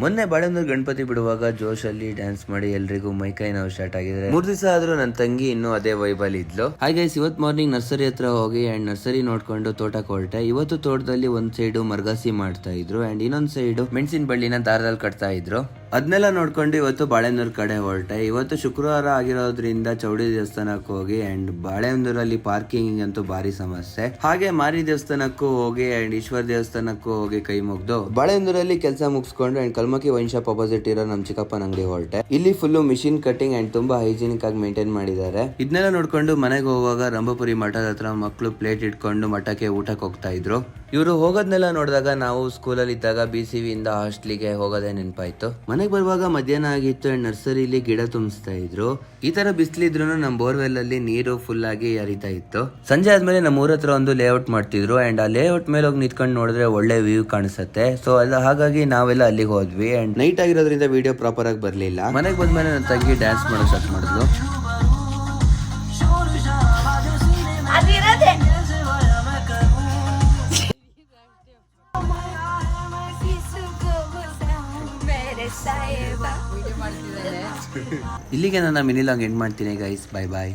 ಮೊನ್ನೆ ಬಾಳೆಹೊನ್ನೂರು ಗಣಪತಿ ಬಿಡುವಾಗ ಜೋಶಲ್ಲಿ ಡ್ಯಾನ್ಸ್ ಮಾಡಿ ಎಲ್ರಿಗೂ ಮೈಕೈ ನೋವು ಸ್ಟಾರ್ಟ್ ಆಗಿದೆ. 3 ದಿವಸ ಆದ್ರೂ ನನ್ನ ತಂಗಿ ಇನ್ನೂ ಅದೇ ವೈಬಲ್ ಇದ್ಲು. ಹಾಗೆ ಇವತ್ ಮಾರ್ನಿಂಗ್ ನರ್ಸರಿ ಹತ್ರ ಹೋಗಿ ಅಂಡ್ ನರ್ಸರಿ ನೋಡ್ಕೊಂಡು ತೋಟಕ್ಕೆ ಹೊರಟೆ. ಇವತ್ತು ತೋಟದಲ್ಲಿ ಒಂದ್ ಸೈಡು ಮರ್ಗಾಸಿ ಮಾಡ್ತಾ ಇದ್ರು ಅಂಡ್ ಇನ್ನೊಂದ್ ಸೈಡು ಮೆಣಸಿನ ಬಳ್ಳಿನ ದಾರದಲ್ಲಿ ಕಟ್ತಾ ಇದ್ರು. ಅದನ್ನೆಲ್ಲ ನೋಡ್ಕೊಂಡು ಇವತ್ತು ಬಾಳೆಹೊನ್ನೂರು ಕಡೆ ಹೊರಟೆ. ಇವತ್ತು ಶುಕ್ರವಾರ ಆಗಿರೋದ್ರಿಂದ ಚೌಡಿ ದೇವಸ್ಥಾನಕ್ಕೆ ಹೋಗಿ ಅಂಡ್ ಬಾಳೆಹೊನ್ನೂರಲ್ಲಿ ಪಾರ್ಕಿಂಗ್ ಅಂತೂ ಭಾರಿ ಸಮಸ್ಯೆ. ಹಾಗೆ ಮಾರಿ ದೇವಸ್ಥಾನಕ್ಕೂ ಹೋಗಿ ಅಂಡ್ ಈಶ್ವರ ದೇವಸ್ಥಾನಕ್ಕೂ ಹೋಗಿ ಕೈ ಮುಗ್ದು ಬಾಳೆಹೊನ್ನೂರಲ್ಲಿ ಕೆಲಸ ಮುಗಿಸ್ಕೊಂಡು and Kalmakki wine shop opposite ಇರೋ ನಮ್ ಚಿಕ್ಕಪ್ಪನ ಅಂಗಡಿ ಹೊರಟೆ. ಇಲ್ಲಿ ಫುಲ್ ಮಿಷಿನ್ ಕಟಿಂಗ್ ಅಂಡ್ ತುಂಬಾ ಹೈಜಿನಿಕ್ ಆಗಿ ಮೇಂಟೈನ್ ಮಾಡಿದ್ದಾರೆ. ಇದನ್ನೆಲ್ಲ ನೋಡ್ಕೊಂಡು ಮನೆಗೆ ಹೋಗುವಾಗ ರಂಭಪುರಿ ಮಠದ ಹತ್ರ ಮಕ್ಕಳು ಪ್ಲೇಟ್ ಇಟ್ಕೊಂಡು ಮಠಕ್ಕೆ ಊಟಕ್ಕೆ ಹೋಗ್ತಾ ಇದ್ರು. ಇವರು ಹೋಗೋದ್ನೆಲ್ಲ ನೋಡಿದಾಗ ನಾವು ಸ್ಕೂಲಲ್ಲಿ ಇದ್ದಾಗ BCV ಇಂದ ಹಾಸ್ಟ್ಲಿಗೆ ಹೋಗೋದೇ ನೆನಪಾಯ್ತು. ಮನೆಗೆ ಬರುವಾಗ ಮಧ್ಯಾಹ್ನ ಆಗಿತ್ತು ಅಂಡ್ ನರ್ಸರಿಲಿ ಗಿಡ ತುಂಬಿಸ್ತಾ ಇದ್ರು. ಈ ತರ ಬಿಸಿಲಿದ್ರು ನಮ್ ಬೋರ್ವೆಲ್ ಅಲ್ಲಿ ನೀರು ಫುಲ್ ಆಗಿ ಹರಿತಾ ಇತ್ತು. ಸಂಜೆ ಆದ್ಮೇಲೆ ನಮ್ಮ ಊರ ಹತ್ರ ಒಂದು ಲೇಔಟ್ ಮಾಡ್ತಿದ್ರು ಅಂಡ್ ಆ ಲೇಔಟ್ ಮೇಲೆ ಹೋಗಿ ನಿಂತ್ಕೊಂಡು ನೋಡಿದ್ರೆ ಒಳ್ಳೆ ವ್ಯೂ ಕಾಣಿಸುತ್ತೆ. ಸೊ ಹಾಗಾಗಿ ನಾವೆಲ್ಲ ಅಲ್ಲಿಗೆ ಹೋದ್ವಿ ಅಂಡ್ ನೈಟ್ ಆಗಿರೋದ್ರಿಂದ ವಿಡಿಯೋ ಪ್ರಾಪರ್ ಆಗಿ ಬರ್ಲಿಲ್ಲ. ಮನೆಗೆ ಬಂದ್ಮೇಲೆ ನನ್ನ ತಂಗಿ ಡ್ಯಾನ್ಸ್ ಮಾಡೋ ಸ್ಟಾರ್ಟ್ ಮಾಡಿದ್ಲು. ಇಲ್ಲಿಗೆ ನನ್ನ ಮಿನಿ ಲಾಗ್ ಎಂಡ್ ಮಾಡ್ತೀನಿ ಗೈಸ್. ಬೈ ಬಾಯ್.